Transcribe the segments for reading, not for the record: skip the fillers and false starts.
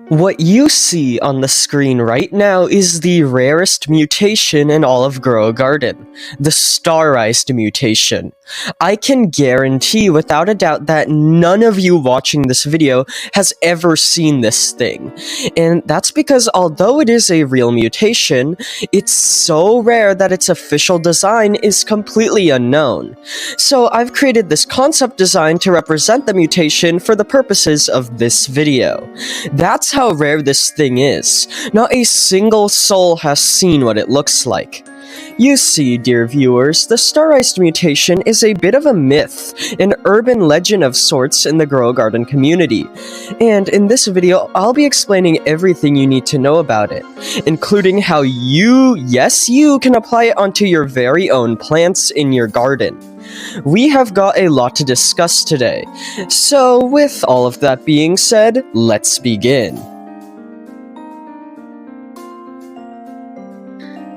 What you see on the screen right now is the rarest mutation in all of Grow a Garden, the STARISED mutation. I can guarantee without a doubt that none of you watching this video has ever seen this thing. And that's because although it is a real mutation, it's so rare that its official design is completely unknown. So I've created this concept design to represent the mutation for the purposes of this video. That's how rare this thing is. Not a single soul has seen what it looks like. You see, dear viewers, the STARISED mutation is a bit of a myth, an urban legend of sorts in the Grow a Garden community. And in this video, I'll be explaining everything you need to know about it, including how you can apply it onto your very own plants in your garden. We have got a lot to discuss today, so with all of that being said, let's begin.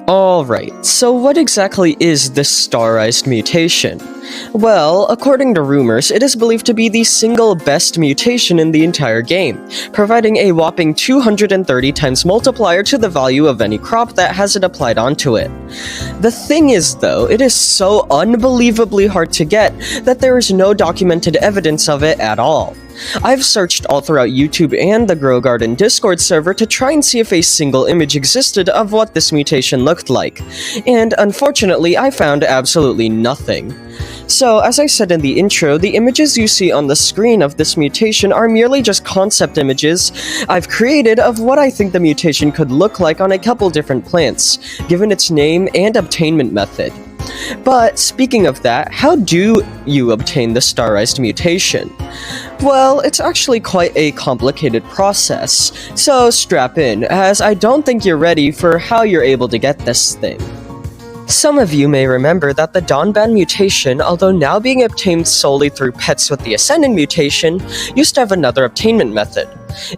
Alright, so what exactly is this STARISED mutation? Well, according to rumors, it is believed to be the single best mutation in the entire game, providing a whopping 230 times multiplier to the value of any crop that has it applied onto it. The thing is though, it is so unbelievably hard to get that there is no documented evidence of it at all. I've searched all throughout YouTube and the Grow Garden Discord server to try and see if a single image existed of what this mutation looked like, and unfortunately I found absolutely nothing. So, as I said in the intro, the images you see on the screen of this mutation are merely just concept images I've created of what I think the mutation could look like on a couple different plants, given its name and obtainment method. But speaking of that, how do you obtain the STARISED mutation? Well, it's actually quite a complicated process, so strap in, as I don't think you're ready for how you're able to get this thing. Some of you may remember that the Donban mutation, although now being obtained solely through pets with the Ascendant mutation, used to have another obtainment method.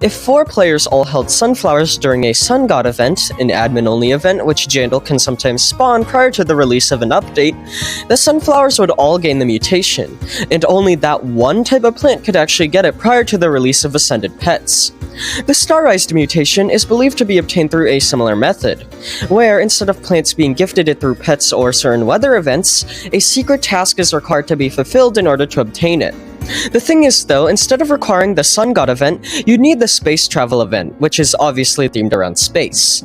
If 4 players all held sunflowers during a Sun God event, an admin-only event which Jandal can sometimes spawn prior to the release of an update, the sunflowers would all gain the mutation, and only that one type of plant could actually get it prior to the release of Ascended pets. The STARISED mutation is believed to be obtained through a similar method, where instead of plants being gifted it through pets or certain weather events, a secret task is required to be fulfilled in order to obtain it. The thing is though, instead of requiring the Sun God event, you'd need the Space Travel event, which is obviously themed around space.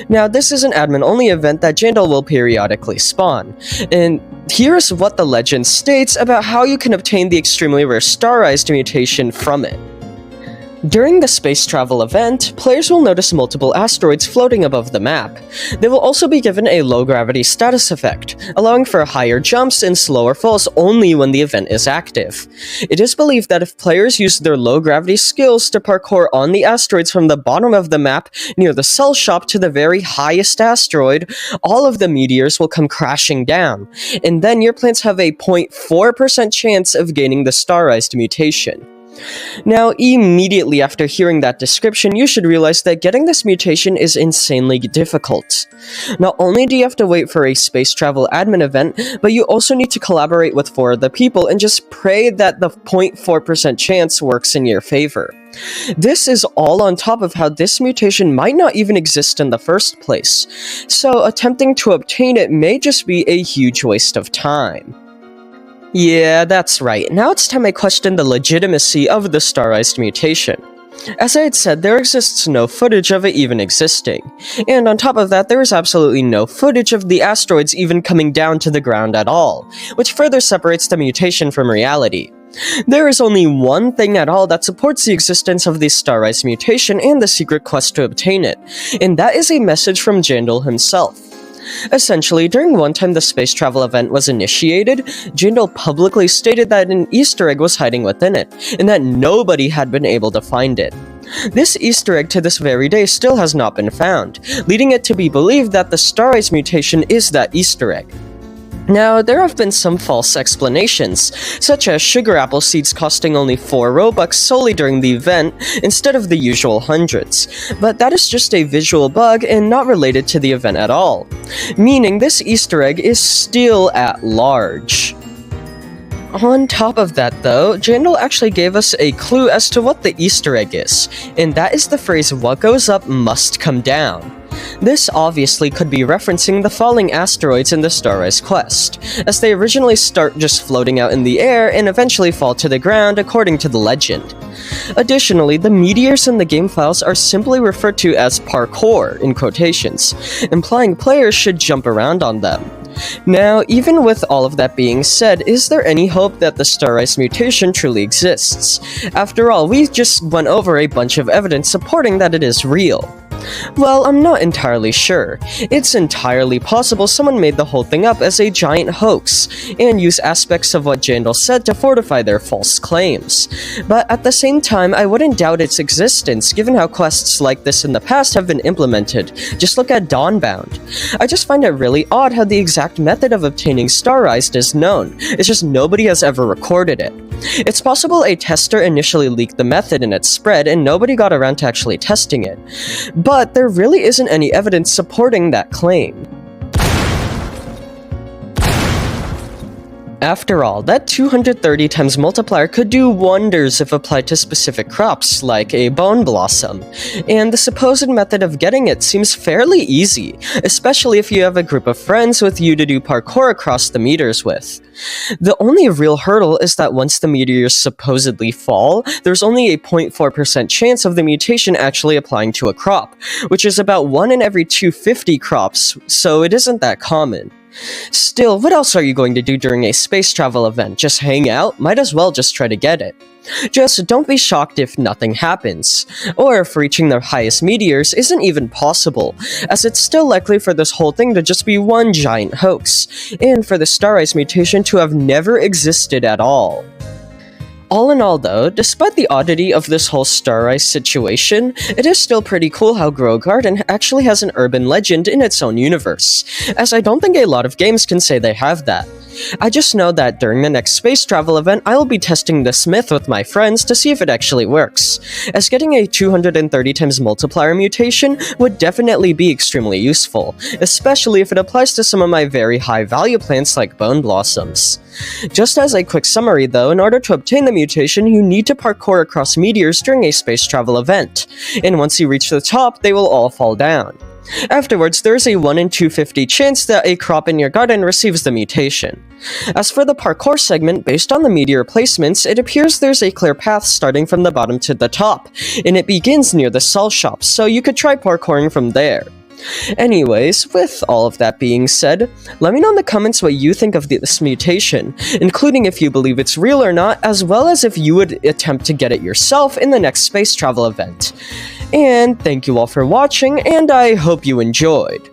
Now, this is an admin-only event that Jandal will periodically spawn, and here's what the legend states about how you can obtain the extremely rare STARISED mutation from it. During the space travel event, players will notice multiple asteroids floating above the map. They will also be given a low-gravity status effect, allowing for higher jumps and slower falls only when the event is active. It is believed that if players use their low-gravity skills to parkour on the asteroids from the bottom of the map near the cell shop to the very highest asteroid, all of the meteors will come crashing down, and then your plants have a 0.4% chance of gaining the STARISED mutation. Now, immediately after hearing that description, you should realize that getting this mutation is insanely difficult. Not only do you have to wait for a space travel admin event, but you also need to collaborate with 4 other people and just pray that the 0.4% chance works in your favor. This is all on top of how this mutation might not even exist in the first place, so attempting to obtain it may just be a huge waste of time. Yeah, that's right. Now it's time I question the legitimacy of the STARISED mutation. As I had said, there exists no footage of it even existing, and on top of that, there is absolutely no footage of the asteroids even coming down to the ground at all, which further separates the mutation from reality. There is only one thing at all that supports the existence of the STARISED mutation and the secret quest to obtain it, and that is a message from Jandal himself. Essentially, during one time the space travel event was initiated, Jandal publicly stated that an Easter egg was hiding within it, and that nobody had been able to find it. This Easter egg to this very day still has not been found, leading it to be believed that the STARISED mutation is that Easter egg. Now, there have been some false explanations, such as sugar apple seeds costing only 4 Robux solely during the event instead of the usual hundreds, but that is just a visual bug and not related to the event at all, meaning this Easter egg is still at large. On top of that though, Jandal actually gave us a clue as to what the Easter egg is, and that is the phrase "what goes up must come down." This obviously could be referencing the falling asteroids in the STARISED quest, as they originally start just floating out in the air and eventually fall to the ground according to the legend. Additionally, the meteors in the game files are simply referred to as parkour in quotations, implying players should jump around on them. Now, even with all of that being said, is there any hope that the starized mutation truly exists? After all, we just went over a bunch of evidence supporting that it is real. Well, I'm not entirely sure. It's entirely possible someone made the whole thing up as a giant hoax, and used aspects of what Jandal said to fortify their false claims. But at the same time, I wouldn't doubt its existence given how quests like this in the past have been implemented. Just look at Dawnbound. I just find it really odd how the exact method of obtaining starized is known, it's just nobody has ever recorded it. It's possible a tester initially leaked the method and it spread and nobody got around to actually testing it. But there really isn't any evidence supporting that claim. After all, that 230 times multiplier could do wonders if applied to specific crops, like a bone blossom, and the supposed method of getting it seems fairly easy, especially if you have a group of friends with you to do parkour across the meters with. The only real hurdle is that once the meteors supposedly fall, there's only a 0.4% chance of the mutation actually applying to a crop, which is about 1 in every 250 crops, so it isn't that common. Still, what else are you going to do during a space travel event? Just hang out? Might as well just try to get it. Just don't be shocked if nothing happens, or if reaching the highest meteors isn't even possible, as it's still likely for this whole thing to just be one giant hoax, and for the starized mutation to have never existed at all. All in all though, despite the oddity of this whole starized situation, it is still pretty cool how Grow Garden actually has an urban legend in its own universe, as I don't think a lot of games can say they have that. I just know that during the next space travel event, I will be testing this myth with my friends to see if it actually works, as getting a 230 times multiplier mutation would definitely be extremely useful, especially if it applies to some of my very high value plants like bone blossoms. Just as a quick summary though, in order to obtain the mutation, you need to parkour across meteors during a space travel event, and once you reach the top, they will all fall down. Afterwards, there is a 1 in 250 chance that a crop in your garden receives the mutation. As for the parkour segment, based on the meteor placements, it appears there's a clear path starting from the bottom to the top, and it begins near the salt shop, so you could try parkouring from there. Anyways, with all of that being said, let me know in the comments what you think of this mutation, including if you believe it's real or not, as well as if you would attempt to get it yourself in the next space travel event. And thank you all for watching, and I hope you enjoyed.